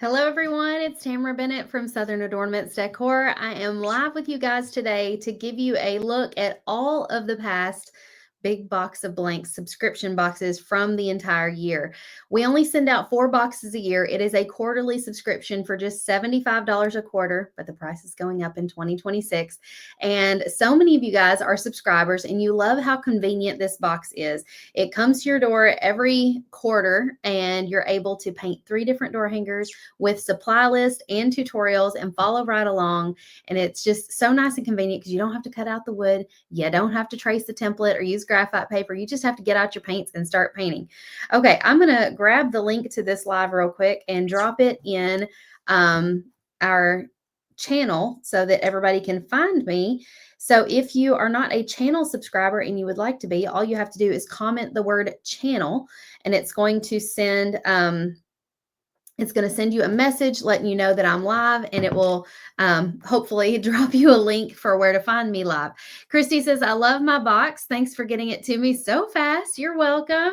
Hello everyone, it's Tamara Bennett from Southern Adornments Decor. I am live with you guys today to give you a look at all of the past big box of blanks subscription boxes from the entire year. We only send out 4 boxes a year. It is a quarterly subscription for just $75 a quarter, but the price is going up in 2026. And so many of you guys are subscribers and you love how convenient this box is. It comes to your door every quarter and you're able to paint 3 different door hangers with supply list and tutorials and follow right along. And it's just so nice and convenient because you don't have to cut out the wood. You don't have to trace the template or use graphite paper. You just have to get out your paints and start painting. Okay, I'm going to grab the link to this live real quick and drop it in our channel so that everybody can find me. So if you are not a channel subscriber and you would like to be, all you have to do is comment the word channel and it's going to send you a message letting you know that I'm live, and it will hopefully drop you a link for where to find me live. Christy says, I love my box. Thanks for getting it to me so fast. You're welcome.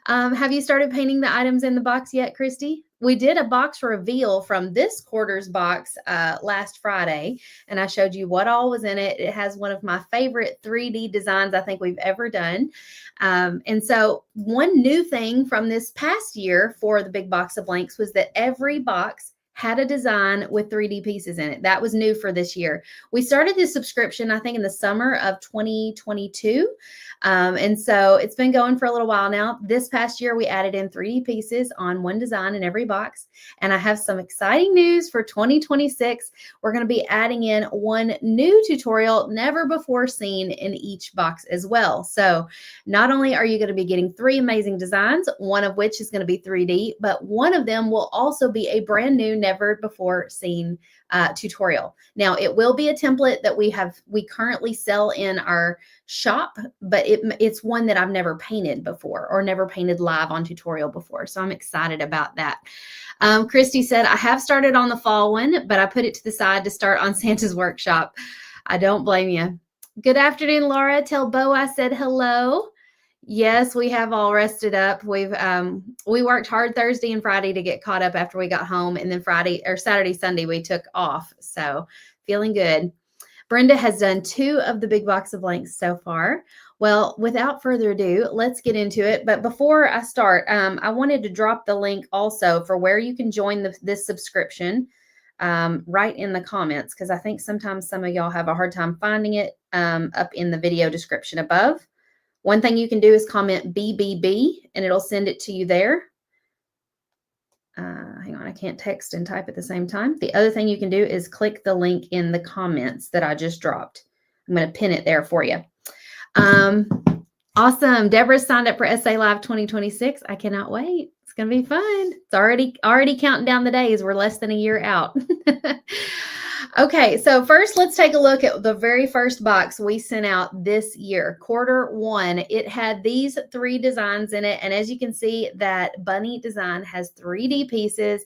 Have you started painting the items in the box yet, Christy? We did a box reveal from this quarter's box last Friday, and I showed you what all was in it. It has one of my favorite 3D designs I think we've ever done. And so one new thing from this past year for the big box of blanks was that every box had a design with 3D pieces in it. That was new for this year. We started this subscription, I think, in the summer of 2022. And so it's been going for a little while now. This past year, we added in 3D pieces on one design in every box. And I have some exciting news for 2026. We're going to be adding in one new tutorial never before seen in each box as well. So not only are you going to be getting 3 amazing designs, one of which is going to be 3D, but one of them will also be a brand new, never before seen tutorial. Now, it will be a template that we currently sell in our shop, but it's one that I've never painted before or never painted live on tutorial before. So I'm excited about that. Christy said, I have started on the fall one, but I put it to the side to start on Santa's workshop. I don't blame you. Good afternoon, Laura. Tell Bo I said hello. Yes, we have all rested up. We worked hard Thursday and Friday to get caught up after we got home, and then Saturday, Sunday we took off. So feeling good. Brenda has done 2 of the big box of blanks so far. Well, without further ado, let's get into it. But before I start, I wanted to drop the link also for where you can join this subscription right in the comments, because I think sometimes some of y'all have a hard time finding it up in the video description above. One thing you can do is comment BBB and it'll send it to you there. Hang on, I can't text and type at the same time. The other thing you can do is click the link in the comments that I just dropped. I'm going to pin it there for you. Awesome. Deborah signed up for SA Live 2026. I cannot wait. It's going to be fun. It's already counting down the days. We're less than a year out. Okay, so first let's take a look at the very first box we sent out this year, quarter 1. It had these 3 designs in it, and as you can see, that bunny design has 3D pieces,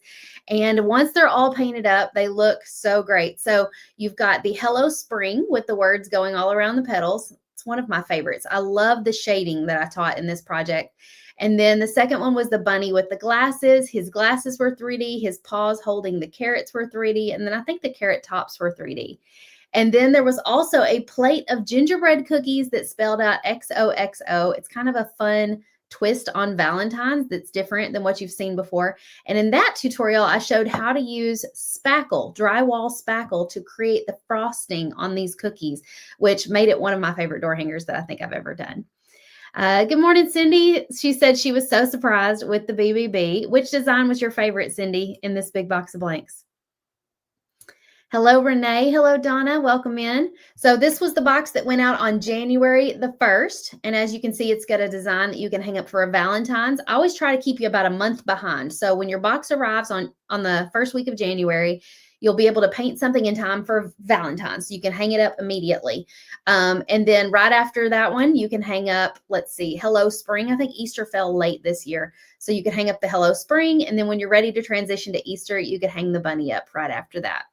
and once they're all painted up, they look so great. So you've got the Hello Spring with the words going all around the petals. It's one of my favorites. I love the shading that I taught in this project. And then the second one was the bunny with the glasses. His glasses were 3D. His paws holding the carrots were 3D. And then I think the carrot tops were 3D. And then there was also a plate of gingerbread cookies that spelled out XOXO. It's kind of a fun twist on Valentine's that's different than what you've seen before. And in that tutorial, I showed how to use spackle, drywall spackle, to create the frosting on these cookies, which made it one of my favorite door hangers that I think I've ever done. Good morning, Cindy. She said she was so surprised with the BBB. Which design was your favorite, Cindy, in this big box of blanks? Hello, Renee. Hello, Donna. Welcome in. So this was the box that went out on January the 1st. And as you can see, it's got a design that you can hang up for a Valentine's. I always try to keep you about a month behind. So when your box arrives on the first week of January, you'll be able to paint something in time for Valentine's. You can hang it up immediately. And then right after that one, you can hang up, let's see, Hello Spring. I think Easter fell late this year. So you can hang up the Hello Spring. And then when you're ready to transition to Easter, you could hang the bunny up right after that.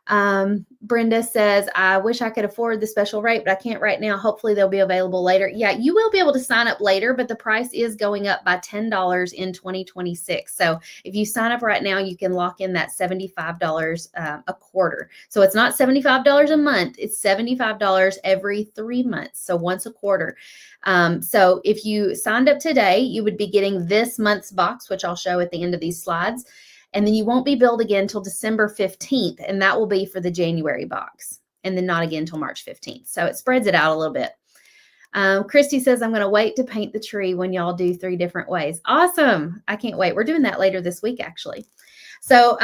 Brenda says, I wish I could afford the special rate, but I can't right now. Hopefully they'll be available later. Yeah, you will be able to sign up later, but the price is going up by $10 in 2026. So if you sign up right now, you can lock in that $75 a quarter. So it's not $75 a month. It's $75 every 3 months. So once a quarter. So if you signed up today, you would be getting this month's box, which I'll show at the end of these slides. And then you won't be billed again until December 15th, and that will be for the January box, and then not again until March 15th. So it spreads it out a little bit. Christy says, I'm going to wait to paint the tree when y'all do 3 different ways. Awesome. I can't wait. We're doing that later this week, actually. So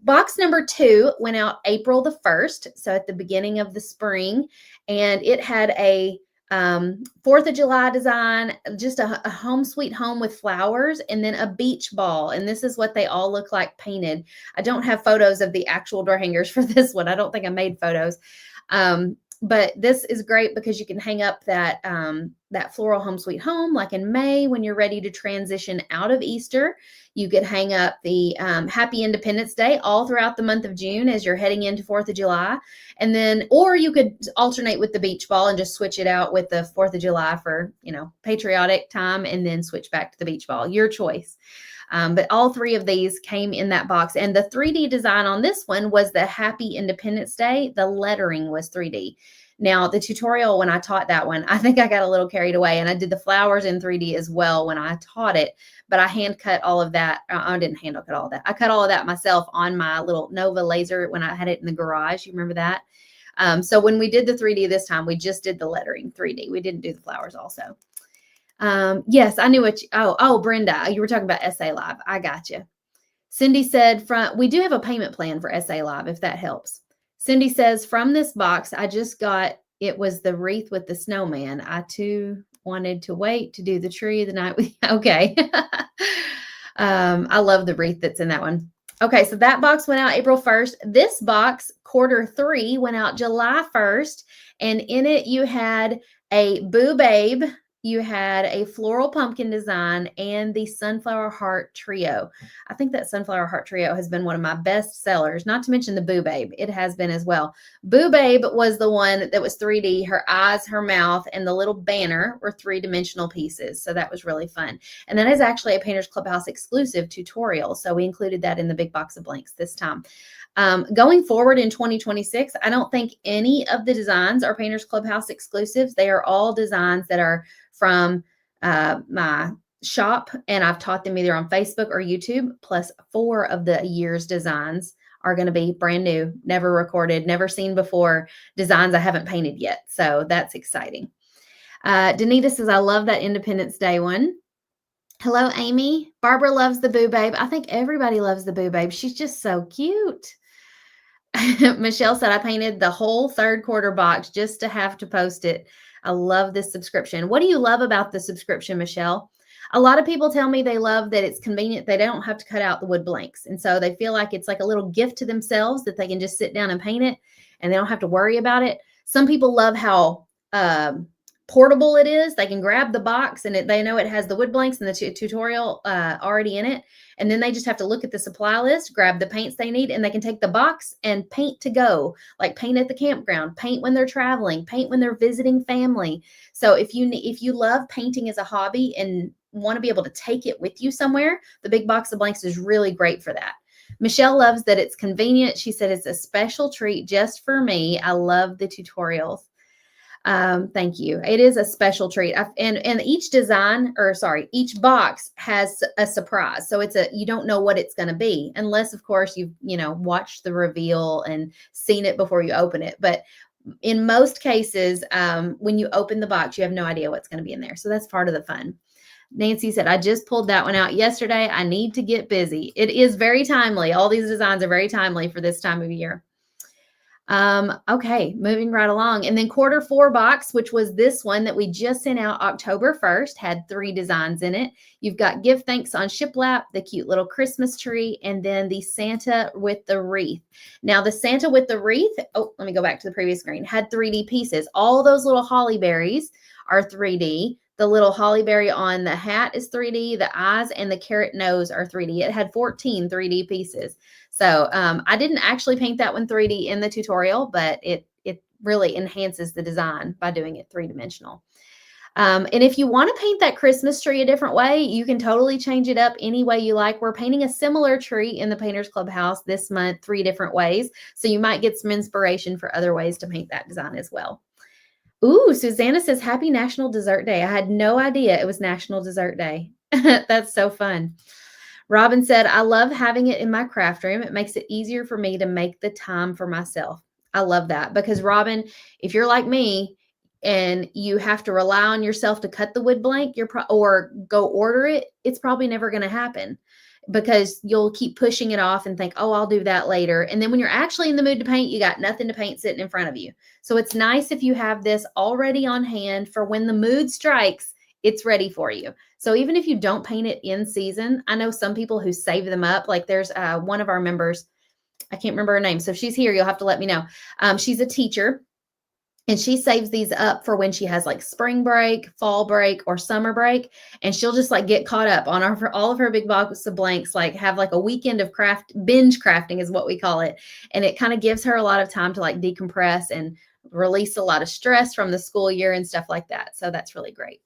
box number 2 went out April the 1st, so at the beginning of the spring, and it had a 4th of July design, just a home sweet home with flowers, and then a beach ball. And this is what they all look like painted. I don't have photos of the actual door hangers for this one. I don't think I made photos. But this is great because you can hang up that that floral home sweet home like in May when you're ready to transition out of Easter. You could hang up the Happy Independence Day all throughout the month of June as you're heading into 4th of July. And then, or you could alternate with the beach ball and just switch it out with the 4th of July for, patriotic time, and then switch back to the beach ball. Your choice. But all 3 of these came in that box. And the 3D design on this one was the Happy Independence Day. The lettering was 3D. Now, the tutorial, when I taught that one, I think I got a little carried away, and I did the flowers in 3D as well when I taught it, but I hand cut all of that. I didn't hand cut all of that. I cut all of that myself on my little Nova laser when I had it in the garage. You remember that? So when we did the 3D this time, we just did the lettering 3D. We didn't do the flowers also. Yes, I knew what Brenda, you were talking about SA Live. I got you. Cindy said, we do have a payment plan for SA Live, if that helps. Cindy says, from this box, I just got, it was the wreath with the snowman. I too wanted to wait to do the tree the night we, okay. I love the wreath that's in that one. Okay, so that box went out April 1st. This box, quarter 3, went out July 1st. And in it, you had a Boo Babe, you had a floral pumpkin design, and the Sunflower Heart Trio. I think that Sunflower Heart Trio has been one of my best sellers, not to mention the Boo Babe. It has been as well. Boo Babe was the one that was 3D. Her eyes, her mouth, and the little banner were 3-dimensional pieces. So that was really fun. And that is actually a Painters Clubhouse exclusive tutorial. So we included that in the big box of blanks this time. Going forward in 2026, I don't think any of the designs are Painters Clubhouse exclusives. They are all designs that are from my shop, and I've taught them either on Facebook or YouTube, plus 4 of the year's designs are going to be brand new, never recorded, never seen before, designs I haven't painted yet. So that's exciting. Danita says, I love that Independence Day one. Hello, Amy. Barbara loves the Boo Babe. I think everybody loves the Boo Babe. She's just so cute. Michelle said, I painted the whole 3rd quarter box just to have to post it. I love this subscription. What do you love about the subscription, Michelle? A lot of people tell me they love that it's convenient. They don't have to cut out the wood blanks. And so they feel like it's like a little gift to themselves that they can just sit down and paint it and they don't have to worry about it. Some people love how portable it is. They can grab the box and they know it has the wood blanks and the tutorial already in it. And then they just have to look at the supply list, grab the paints they need, and they can take the box and paint to go, like paint at the campground, paint when they're traveling, paint when they're visiting family. So if you love painting as a hobby and want to be able to take it with you somewhere, the big box of blanks is really great for that. Michelle loves that it's convenient. She said it's a special treat just for me. I love the tutorials. Thank you. It is a special treat. And each each box has a surprise. So you don't know what it's going to be unless, of course, you've, watched the reveal and seen it before you open it. But in most cases, when you open the box, you have no idea what's going to be in there. So that's part of the fun. Nancy said, I just pulled that one out yesterday. I need to get busy. It is very timely. All these designs are very timely for this time of year. Okay, moving right along. And then quarter 4 box, which was this one that we just sent out October 1st, had 3 designs in it. You've got Give Thanks on Shiplap, the cute little Christmas tree, and then the Santa with the wreath. Now the Santa with the wreath, let me go back to the previous screen, had 3D pieces. All those little holly berries are 3D. The little holly berry on the hat is 3D. The eyes and the carrot nose are 3D. It had 14 3D pieces. So I didn't actually paint that one 3D in the tutorial, but it really enhances the design by doing it three-dimensional. And if you want to paint that Christmas tree a different way, you can totally change it up any way you like. We're painting a similar tree in the Painters Clubhouse this month, 3 different ways. So you might get some inspiration for other ways to paint that design as well. Ooh, Susanna says, Happy National Dessert Day. I had no idea it was National Dessert Day. That's so fun. Robin said, I love having it in my craft room. It makes it easier for me to make the time for myself. I love that because, Robin, if you're like me and you have to rely on yourself to cut the wood blank or go order it, it's probably never going to happen because you'll keep pushing it off and think, oh, I'll do that later. And then when you're actually in the mood to paint, you got nothing to paint sitting in front of you. So it's nice if you have this already on hand for when the mood strikes, it's ready for you. So even if you don't paint it in season, I know some people who save them up. Like there's one of our members, I can't remember her name. So if she's here, you'll have to let me know. She's a teacher. And she saves these up for when she has like spring break, fall break, or summer break. And she'll just like get caught up on all of her big box of blanks, like have like a weekend of binge crafting is what we call it. And it kind of gives her a lot of time to like decompress and release a lot of stress from the school year and stuff like that. So that's really great.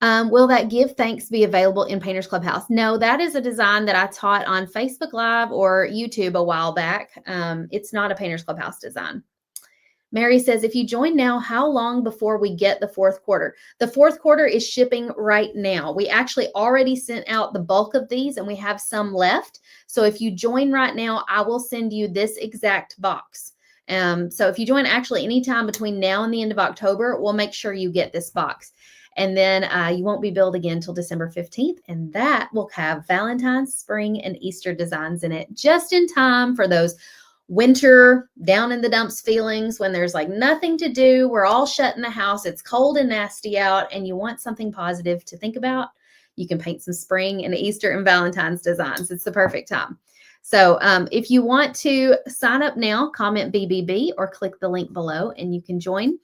Will that give thanks be available in Painters Clubhouse? No, that is a design that I taught on Facebook Live or YouTube a while back. It's not a Painters Clubhouse design. Mary says, if you join now, how long before we get the 4th quarter? The 4th quarter is shipping right now. We actually already sent out the bulk of these and we have some left. So if you join right now, I will send you this exact box. So if you join actually anytime between now and the end of October, we'll make sure you get this box. And then you won't be billed again until December 15th. And that will have Valentine's, spring, and Easter designs in it just in time for those winter down in the dumps feelings when there's like nothing to do. We're all shut in the house. It's cold and nasty out and you want something positive to think about. You can paint some spring and Easter and Valentine's designs. It's the perfect time. So if you want to sign up now, comment BBB or click the link below and you can join.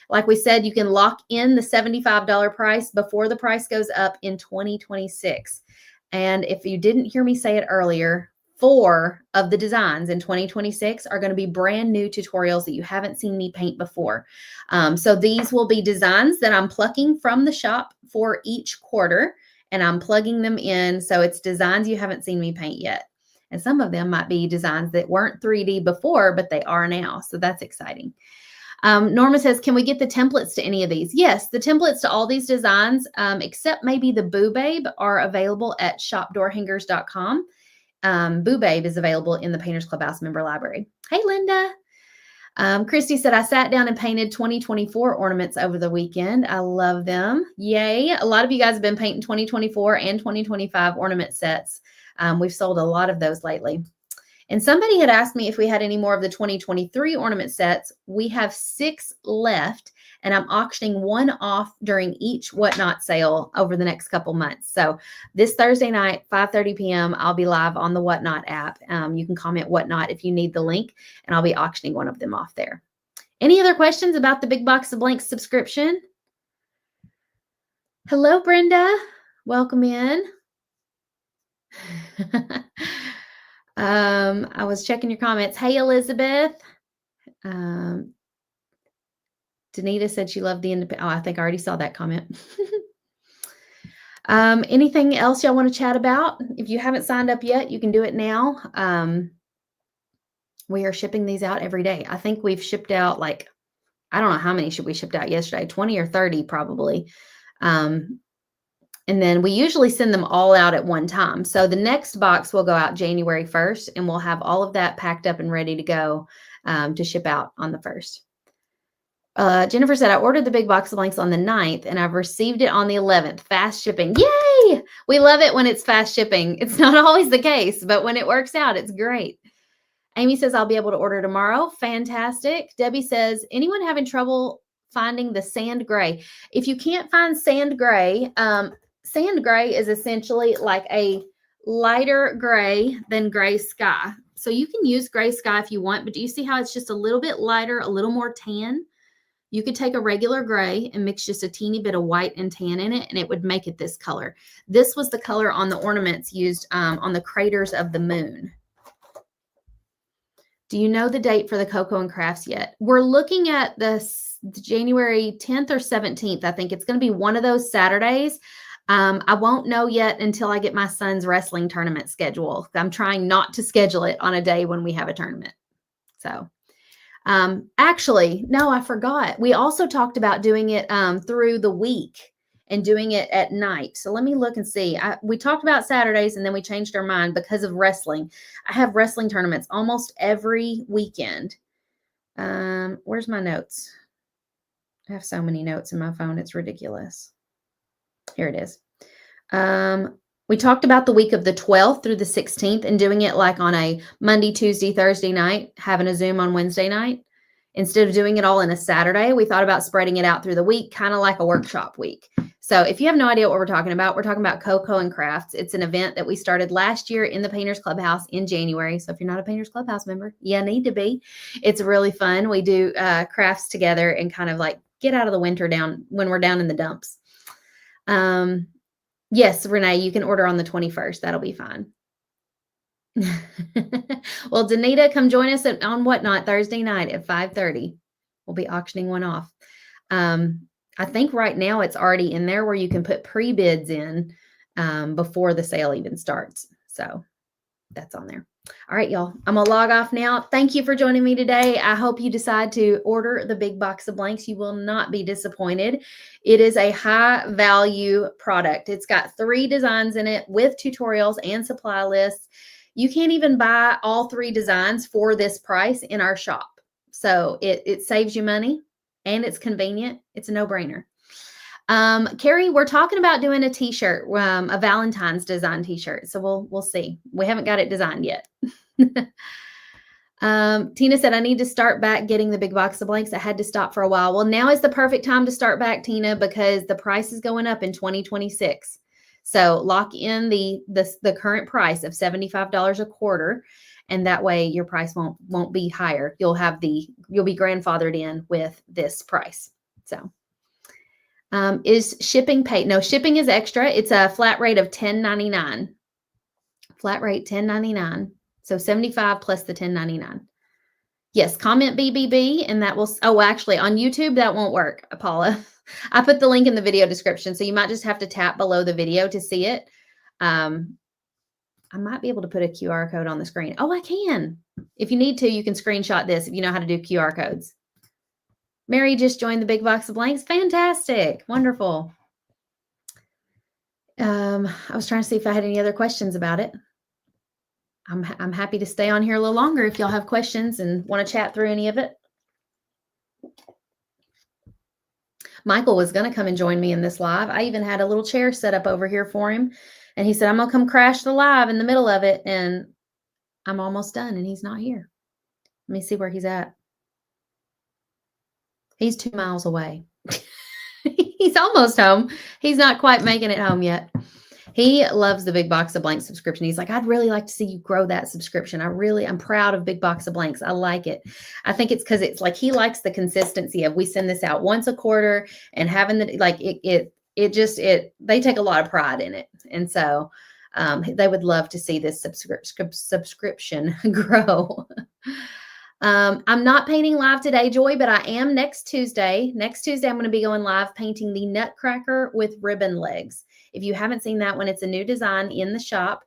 Like we said, you can lock in the $75 price before the price goes up in 2026. And if you didn't hear me say it earlier, 4 of the designs in 2026 are going to be brand new tutorials that you haven't seen me paint before. So these will be designs that I'm plucking from the shop for each quarter and I'm plugging them in. So it's designs you haven't seen me paint yet. And some of them might be designs that weren't 3D before, but they are now. So that's exciting. Norma says, can we get the templates to any of these? Yes, the templates to all these designs, except maybe the Boo Babe, are available at shopdoorhangers.com. Boo Babe is available in the Painters Clubhouse member library. Hey, Linda. Christy said, I sat down and painted 2024 ornaments over the weekend. I love them. Yay. A lot of you guys have been painting 2024 and 2025 ornament sets. We've sold a lot of those lately. And somebody had asked me if we had any more of the 2023 ornament sets. We have 6 left, and I'm auctioning one off during each Whatnot sale over the next couple months. So this Thursday night, 5:30 p.m., I'll be live on the Whatnot app. You can comment Whatnot if you need the link, and I'll be auctioning one of them off there. Any other questions about the Big Box of Blanks subscription? Hello, Brenda. Welcome in. I was checking your comments. Hey, Elizabeth. Danita said she loved the independent. Oh, I think I already saw that comment. Anything else y'all want to chat about? If you haven't signed up yet, you can do it now. We are shipping these out every day. I think we've shipped out like, I don't know how many we shipped out yesterday, 20 or 30 probably. And then we usually send them all out at one time. So the next box will go out January 1st, and we'll have all of that packed up and ready to go to ship out on the 1st. Jennifer said, I ordered the big box of blanks on the 9th, and I've received it on the 11th. Fast shipping. Yay! We love it when it's fast shipping. It's not always the case, but when it works out, it's great. Amy says, I'll be able to order tomorrow. Fantastic. Debbie says, anyone having trouble finding the sand gray? If you can't find sand gray is essentially like a lighter gray than gray sky. So you can use gray sky if you want, but do you see how it's just a little bit lighter, a little more tan? You could take a regular gray and mix just a teeny bit of white and tan in it, and it would make it this color. This was the color on the ornaments used on the craters of the moon. Do you know the date for the Cocoa and Crafts yet? We're looking at the January 10th or 17th. I think it's going to be one of those Saturdays. I won't know yet until I get my son's wrestling tournament schedule. I'm trying not to schedule it on a day when we have a tournament. So actually, no, I forgot. We also talked about doing it through the week and doing it at night. So let me look and see. We talked about Saturdays and then we changed our mind because of wrestling. I have wrestling tournaments almost every weekend. Where's my notes? I have so many notes in my phone. It's ridiculous. Here it is. We talked about the week of the 12th through the 16th and doing it like on a Monday, Tuesday, Thursday night, having a Zoom on Wednesday night. Instead of doing it all in a Saturday, we thought about spreading it out through the week, kind of like a workshop week. So if you have no idea what we're talking about Cocoa and Crafts. It's an event that we started last year in the Painters Clubhouse in January. So if you're not a Painters Clubhouse member, you need to be. It's really fun. We do crafts together and kind of like get out of the winter down when we're down in the dumps. Yes, Renee, you can order on the 21st. That'll be fine. Well, Danita, come join us on Whatnot Thursday night at 5:30. We'll be auctioning one off. I think right now it's already in there where you can put pre-bids in before the sale even starts. So that's on there. All right, y'all. I'm going to log off now. Thank you for joining me today. I hope you decide to order the big box of blanks. You will not be disappointed. It is a high value product. It's got 3 designs in it with tutorials and supply lists. You can't even buy all 3 designs for this price in our shop. So it saves you money and it's convenient. It's a no-brainer. Carrie, we're talking about doing a t-shirt, a Valentine's design t-shirt. So we'll see. We haven't got it designed yet. Tina said, I need to start back getting the big box of blanks. I had to stop for a while. Well, now is the perfect time to start back, Tina, because the price is going up in 2026. So lock in the current price of $75 a quarter. And that way your price won't be higher. You'll be grandfathered in with this price. So is shipping paid? No, shipping is extra. It's a flat rate of $10.99. Flat rate $10.99. So 75 plus the $10.99. Yes, comment BBB and that will, oh, actually on YouTube, that won't work, Paula. I put the link in the video description. So you might just have to tap below the video to see it. I might be able to put a QR code on the screen. Oh, I can. If you need to, you can screenshot this if you know how to do QR codes. Mary just joined the big box of blanks. Fantastic. Wonderful. I was trying to see if I had any other questions about it. I'm happy to stay on here a little longer if y'all have questions and want to chat through any of it. Michael was going to come and join me in this live. I even had a little chair set up over here for him. And he said, I'm going to come crash the live in the middle of it. And I'm almost done and he's not here. Let me see where he's at. He's 2 miles away. He's almost home. He's not quite making it home yet. He loves the big box of blanks subscription. He's like, I'd really like to see you grow that subscription. I'm proud of big box of blanks. I like it. I think it's because it's like, he likes the consistency of, we send this out once a quarter and having the, like they take a lot of pride in it. And so they would love to see this subscription grow. I'm not painting live today, Joy, but I am next Tuesday. Next Tuesday, I'm going to be going live painting the Nutcracker with ribbon legs. If you haven't seen that one, it's a new design in the shop.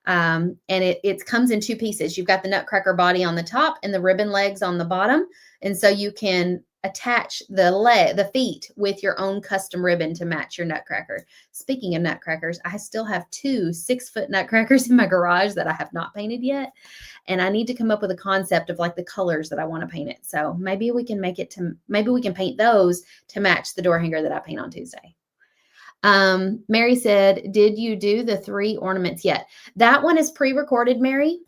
And it comes in 2 pieces. You've got the Nutcracker body on the top and the ribbon legs on the bottom. And so you can attach the feet with your own custom ribbon to match your Nutcracker. Speaking of Nutcrackers, I still have 2 6-foot Nutcrackers in my garage that I have not painted yet. And I need to come up with a concept of like the colors that I want to paint it. So maybe we can maybe we can paint those to match the door hanger that I paint on Tuesday. Mary said, did you do the 3 ornaments yet? That one is pre-recorded, Mary.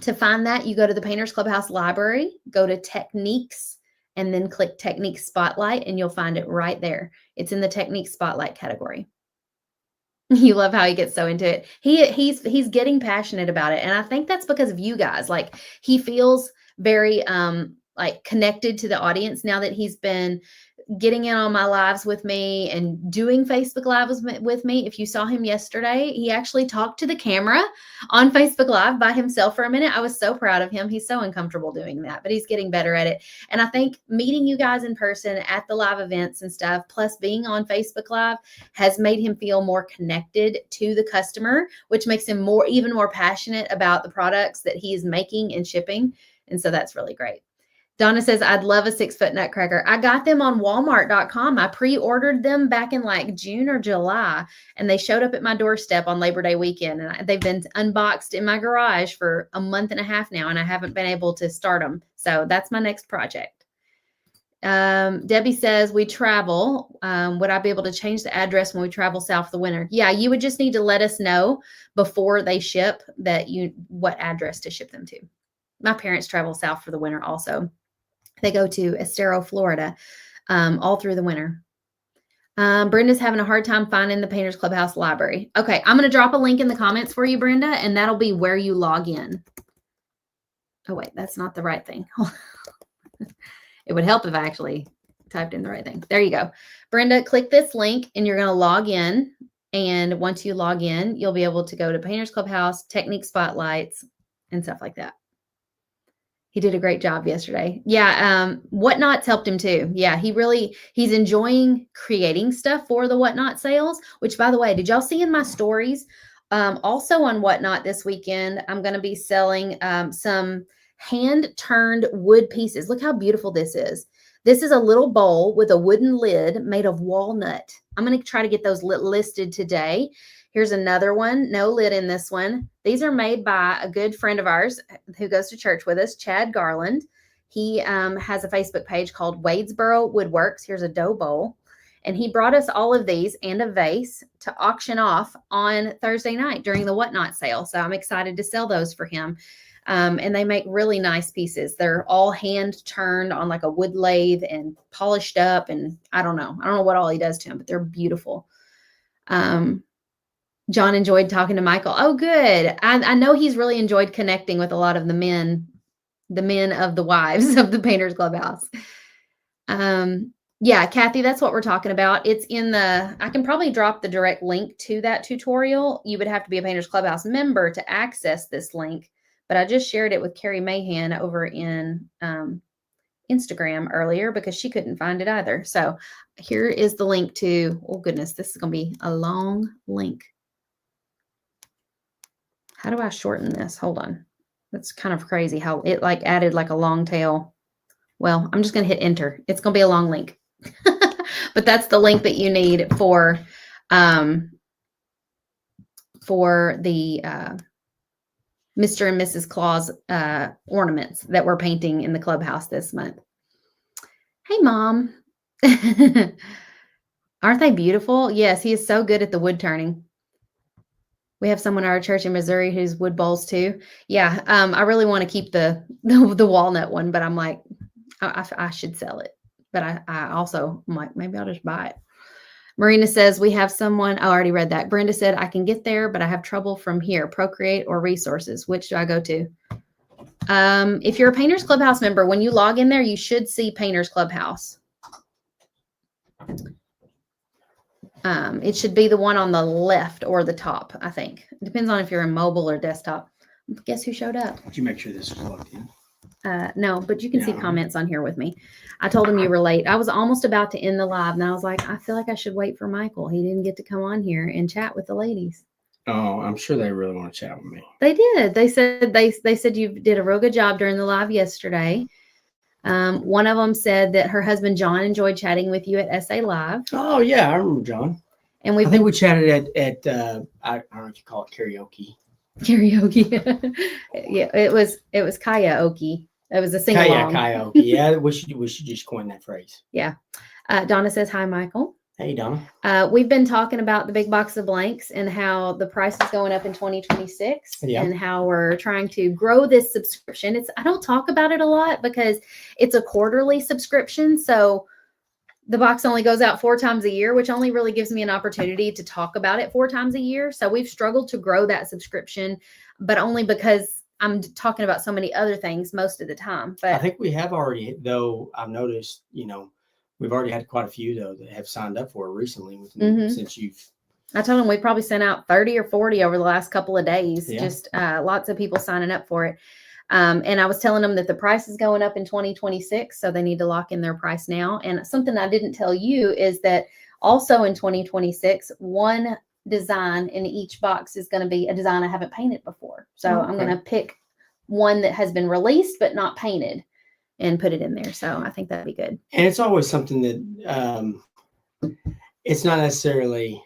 To find that, you go to the Painters Clubhouse library, go to Techniques, and then click Technique Spotlight, and you'll find it right there. It's in the Technique Spotlight category. You love how he gets so into it. He's getting passionate about it. And I think that's because of you guys. Like he feels very like connected to the audience now that he's been getting in on my lives with me and doing Facebook Lives with me. If you saw him yesterday, he actually talked to the camera on Facebook Live by himself for a minute. I was so proud of him. He's so uncomfortable doing that, but he's getting better at it. And I think meeting you guys in person at the live events and stuff, plus being on Facebook Live, has made him feel more connected to the customer, which makes him even more passionate about the products that he is making and shipping. And so that's really great. Donna says, I'd love a 6-foot nutcracker. I got them on Walmart.com. I pre-ordered them back in like June or July, and they showed up at my doorstep on Labor Day weekend. And they've been unboxed in my garage for a month and a half now, and I haven't been able to start them. So that's my next project. Debbie says, we travel. Would I be able to change the address when we travel south for the winter? Yeah, you would just need to let us know before they ship what address to ship them to. My parents travel south for the winter also. They go to Estero, Florida, all through the winter. Brenda's having a hard time finding the Painters Clubhouse library. Okay, I'm going to drop a link in the comments for you, Brenda, and that'll be where you log in. Oh, wait, that's not the right thing. It would help if I actually typed in the right thing. There you go. Brenda, click this link, and you're going to log in. And once you log in, you'll be able to go to Painters Clubhouse, Technique Spotlights, and stuff like that. He did a great job yesterday. Yeah. Whatnots helped him too. Yeah. He's enjoying creating stuff for the Whatnot sales, which, by the way, did y'all see in my stories? Also on Whatnot this weekend, I'm going to be selling some hand-turned wood pieces. Look how beautiful this is. This is a little bowl with a wooden lid made of walnut. I'm going to try to get those listed today. Here's another one. No lid in this one. These are made by a good friend of ours who goes to church with us, Chad Garland. He has a Facebook page called Wadesboro Woodworks. Here's a dough bowl. And he brought us all of these and a vase to auction off on Thursday night during the Whatnot sale. So I'm excited to sell those for him. And they make really nice pieces. They're all hand turned on like a wood lathe and polished up. And I don't know what all he does to them, but they're beautiful. John enjoyed talking to Michael. Oh, good. I know he's really enjoyed connecting with a lot of the men of the wives of the Painters Clubhouse. Yeah, Kathy, that's what we're talking about. It's I can probably drop the direct link to that tutorial. You would have to be a Painters Clubhouse member to access this link, but I just shared it with Carrie Mahan over in Instagram earlier because she couldn't find it either. So here is the link to, oh goodness, this is going to be a long link. How do I shorten this? Hold on. That's kind of crazy how it like added like a long tail. Well, I'm just going to hit enter. It's going to be a long link, but that's the link that you need for the Mr. and Mrs. Claus ornaments that we're painting in the clubhouse this month. Hey, Mom. Aren't they beautiful? Yes, he is so good at the wood turning. We have someone at our church in Missouri who's wood bowls too. Yeah, I really want to keep the walnut one, but I'm like, I should sell it. But I also I'm like, maybe I'll just buy it. Marina says, we have someone, I already read that. Brenda said, I can get there, but I have trouble from here, Procreate or Resources. Which do I go to? If you're a Painters Clubhouse member, when you log in there, you should see Painters Clubhouse. It should be the one on the left or the top, I think. It depends on if you're in mobile or desktop. Guess who showed up? Did you make sure this is logged in? No, but you can see comments on here with me. I told him you were late. I was almost about to end the live, and I was like, I feel like I should wait for Michael. He didn't get to come on here and chat with the ladies. Oh, I'm sure they really want to chat with me. They did. They said you did a real good job during the live yesterday. One of them said that her husband John enjoyed chatting with you at SA Live. Oh yeah, I remember John. And I think we chatted at I don't know what you call it, karaoke. Karaoke. Yeah, it was karaoke. It was a sing along. Karaoke. Yeah, we should just coin that phrase. Yeah. Donna says hi, Michael. Hey, Donna. We've been talking about the big box of blanks and how the price is going up in 2026 and how we're trying to grow this subscription. I don't talk about it a lot because it's a quarterly subscription. So the box only goes out 4 times a year, which only really gives me an opportunity to talk about it 4 times a year. So we've struggled to grow that subscription, but only because I'm talking about so many other things most of the time. But I think we have already, though. I've noticed, we've already had quite a few though that have signed up for it recently. Since you've. I told them we probably sent out 30 or 40 over the last couple of days. Yeah. Just lots of people signing up for it. And I was telling them that the price is going up in 2026, so they need to lock in their price now. And something I didn't tell you is that also in 2026, one design in each box is going to be a design I haven't painted before. So I'm going to pick one that has been released but not painted and put it in there. So I think that'd be good. And it's always something that it's not necessarily,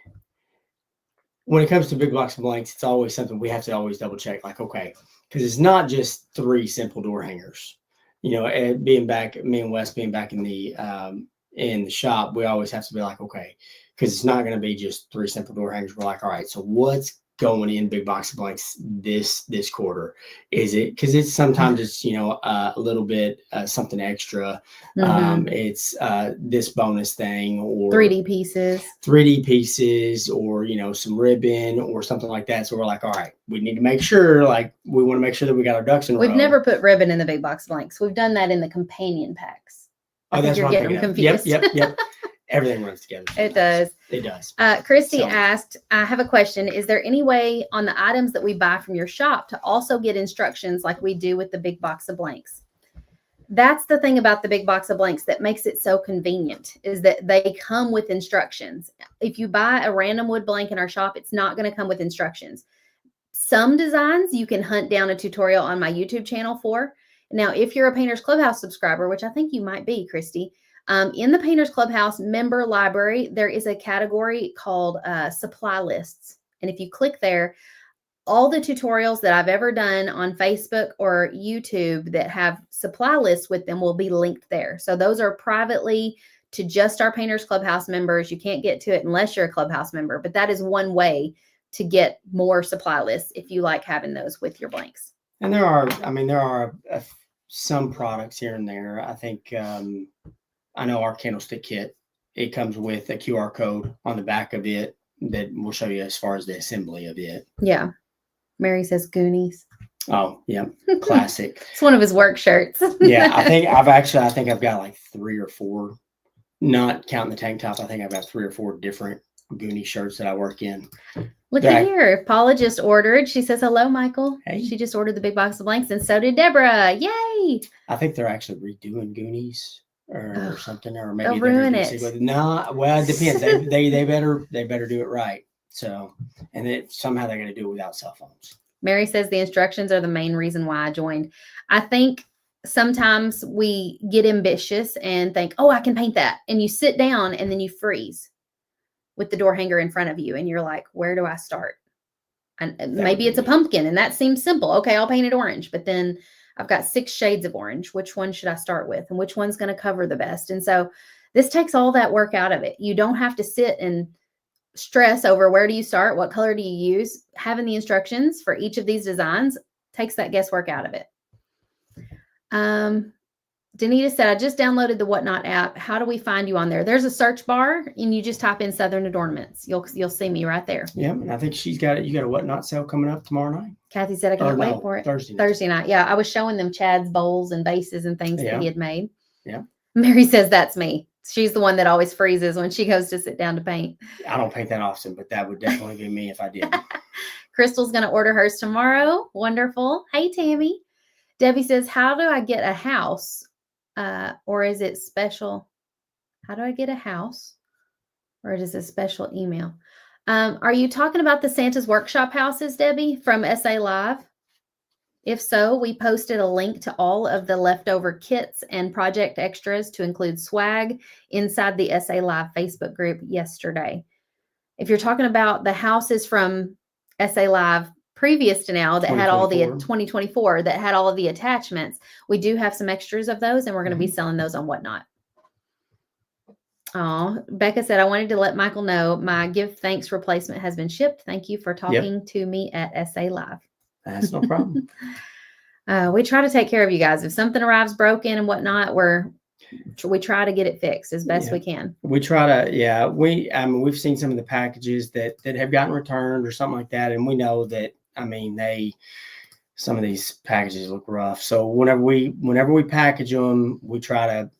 when it comes to big box of blanks, it's always something we have to always double check. Like, okay, because it's not just 3 simple door hangers. Me and Wes being back in the shop, we always have to be like, okay, because it's not going to be just 3 simple door hangers. We're like, all right, so what's going in big box of blanks this quarter? Is it, because it's sometimes it's a little bit something extra. It's this bonus thing, or 3D pieces, or some ribbon or something like that. So we're like, all right, we need to make sure, we want to make sure that we got our ducks in a row. We've never put ribbon in the big box blanks. We've done that in the companion packs. That's you're getting them confused. Yep. Everything runs together. It does. It does. Christy asked, I have a question. Is there any way on the items that we buy from your shop to also get instructions like we do with the big box of blanks? That's the thing about the big box of blanks that makes it so convenient, is that they come with instructions. If you buy a random wood blank in our shop, it's not going to come with instructions. Some designs you can hunt down a tutorial on my YouTube channel for. Now, if you're a Painters Clubhouse subscriber, which I think you might be, Christy, in the Painters Clubhouse member library, there is a category called supply lists. And if you click there, all the tutorials that I've ever done on Facebook or YouTube that have supply lists with them will be linked there. So those are privately to just our Painters Clubhouse members. You can't get to it unless you're a Clubhouse member, but that is one way to get more supply lists if you like having those with your blanks. And there are some products here and there. I think, I know our candlestick kit, it comes with a QR code on the back of it that will show you as far as the assembly of it. Yeah. Mary says Goonies. Oh, yeah. Classic. It's one of his work shirts. Yeah. I think I've got like 3 or 4, not counting the tank top. I think I've got 3 or 4 different Goonie shirts that I work in. Look at here. Paula just ordered. She says, hello, Michael. Hey. She just ordered the big box of blanks, and so did Deborah. Yay. I think they're actually redoing Goonies or something, or maybe they'll ruin it. No, well, it depends. they better do it right. So, and somehow they're going to do it without cell phones. Mary says the instructions are the main reason why I joined. I think sometimes we get ambitious and think, oh, I can paint that. And you sit down and then you freeze with the door hanger in front of you. And you're like, where do I start? And maybe it's a pumpkin and that seems simple. Okay, I'll paint it orange. But then I've got 6 shades of orange. Which one should I start with? And which one's going to cover the best? And so this takes all that work out of it. You don't have to sit and stress over where do you start? What color do you use? Having the instructions for each of these designs takes that guesswork out of it. Danita said, I just downloaded the Whatnot app. How do we find you on there? There's a search bar and you just type in Southern Adornments. You'll see me right there. Yeah, and I think you got a Whatnot sale coming up tomorrow night. Kathy said I can't wait for it. Thursday night. Yeah, I was showing them Chad's bowls and vases and things that he had made. Yeah. Mary says that's me. She's the one that always freezes when she goes to sit down to paint. I don't paint that often, but that would definitely be me if I did. Crystal's going to order hers tomorrow. Wonderful. Hey, Tammy. Debbie says, how do I get a house? Or is it special? How do I get a house? Or is it a special email? Are you talking about the Santa's Workshop houses, Debbie, from SA Live? If so, we posted a link to all of the leftover kits and project extras to include swag inside the SA Live Facebook group yesterday. If you're talking about the houses from SA Live previous to now that had all the 2024 that had all of the attachments, we do have some extras of those, and we're going to be selling those on Whatnot. Oh, Becca said, I wanted to let Michael know my give thanks replacement has been shipped. Thank you for talking to me at SA Live. That's no problem. We try to take care of you guys. If something arrives broken and whatnot, we try to get it fixed as best we can. We try to, we've seen some of the packages that have gotten returned or something like that. And we know that, some of these packages look rough. So whenever we package them, we try to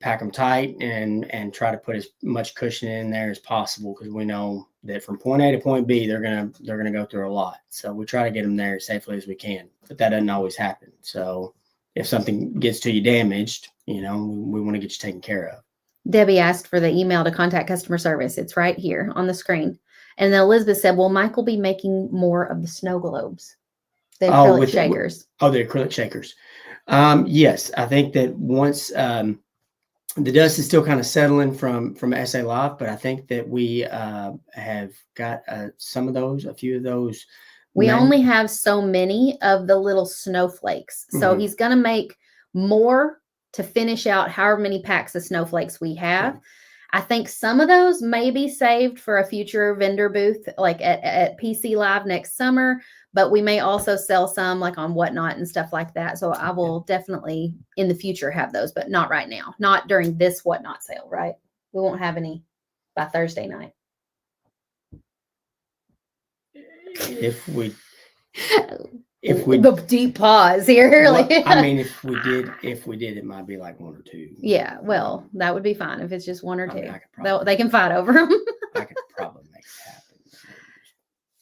pack them tight and try to put as much cushion in there as possible, because we know that from point A to point B they're gonna go through a lot. So we try to get them there as safely as we can, but that doesn't always happen. So if something gets to you damaged, we want to get you taken care of. Debbie asked for the email to contact customer service. It's right here on the screen. And then Elizabeth said, will Michael be making more of the snow globes? The acrylic shakers. The acrylic shakers. Yes, I think that once the dust is still kind of settling from SA Live, but I think that we have got some of those, a few of those. We only have so many of the little snowflakes. So he's going to make more to finish out however many packs of snowflakes we have. Yeah. I think some of those may be saved for a future vendor booth, like at PC Live next summer, but we may also sell some like on Whatnot and stuff like that. So I will definitely in the future have those, but not right now, not during this Whatnot sale, right? We won't have any by Thursday night. If we the deep pause here. Well, I mean, if we did, it might be like one or two. Yeah, well, that would be fine if it's just one or two. Mean, they can fight over them. I could probably make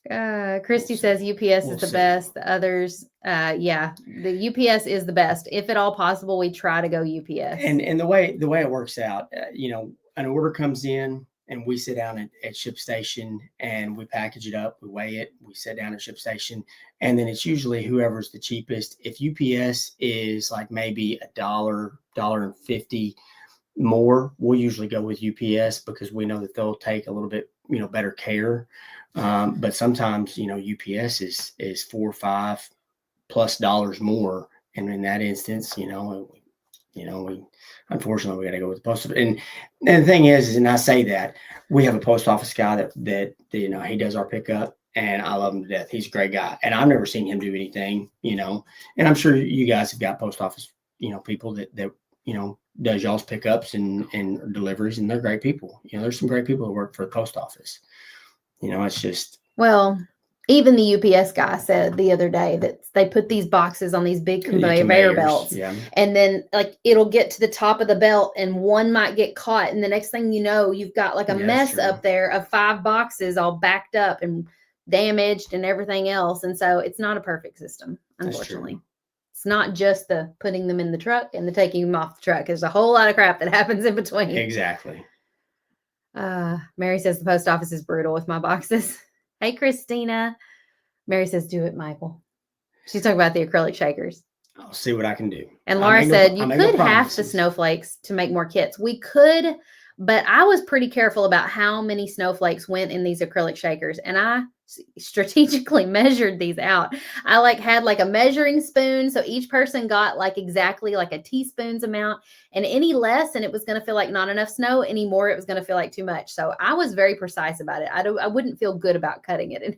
it happen. Christy says UPS is the best. The others, yeah, the UPS is the best. If at all possible, we try to go UPS. And the way it works out, an order comes in, and we sit down at ship station and we package it up, we weigh it, we sit down at ship station, and then it's usually whoever's the cheapest. If UPS is like maybe $1.50 more, we'll usually go with UPS because we know that they'll take a little bit, better care. But sometimes, UPS is $4 or $5+ more. And in that instance, we unfortunately we got to go with the post office. And the thing is, and I say that we have a post office guy that he does our pickup, and I love him to death. He's a great guy, and I've never seen him do anything, and I'm sure you guys have got post office, people that does y'all's pickups and deliveries, and they're great people. There's some great people who work for the post office. It's just, well, even the UPS guy said the other day that they put these boxes on these big conveyor belts, and then like it'll get to the top of the belt and one might get caught, and the next thing you know, you've got like a mess up there of 5 boxes all backed up and damaged and everything else. And so it's not a perfect system, unfortunately. It's not just the putting them in the truck and the taking them off the truck. There's a whole lot of crap that happens in between. Exactly. Mary says the post office is brutal with my boxes. Hey, Christina. Mary says, do it, Michael. She's talking about the acrylic shakers. I'll see what I can do. And Laura said, you could half the snowflakes to make more kits. We could, but I was pretty careful about how many snowflakes went in these acrylic shakers. And I strategically measured these out. I had a measuring spoon. So each person got exactly a teaspoon's amount, and any less, and it was going to feel like not enough snow. Any more, it was going to feel like too much. So I was very precise about it. I wouldn't feel good about cutting it in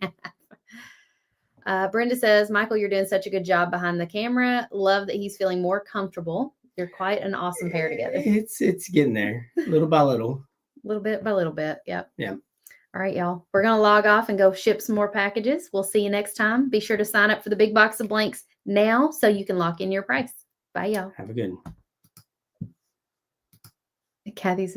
half. Brenda says, Michael, you're doing such a good job behind the camera. Love that he's feeling more comfortable. You're quite an awesome pair together. It's getting there, little by little. Little bit by little bit. Yep. Yeah. All right, y'all. We're going to log off and go ship some more packages. We'll see you next time. Be sure to sign up for the big box of blanks now so you can lock in your price. Bye, y'all. Have a good one. Kathy's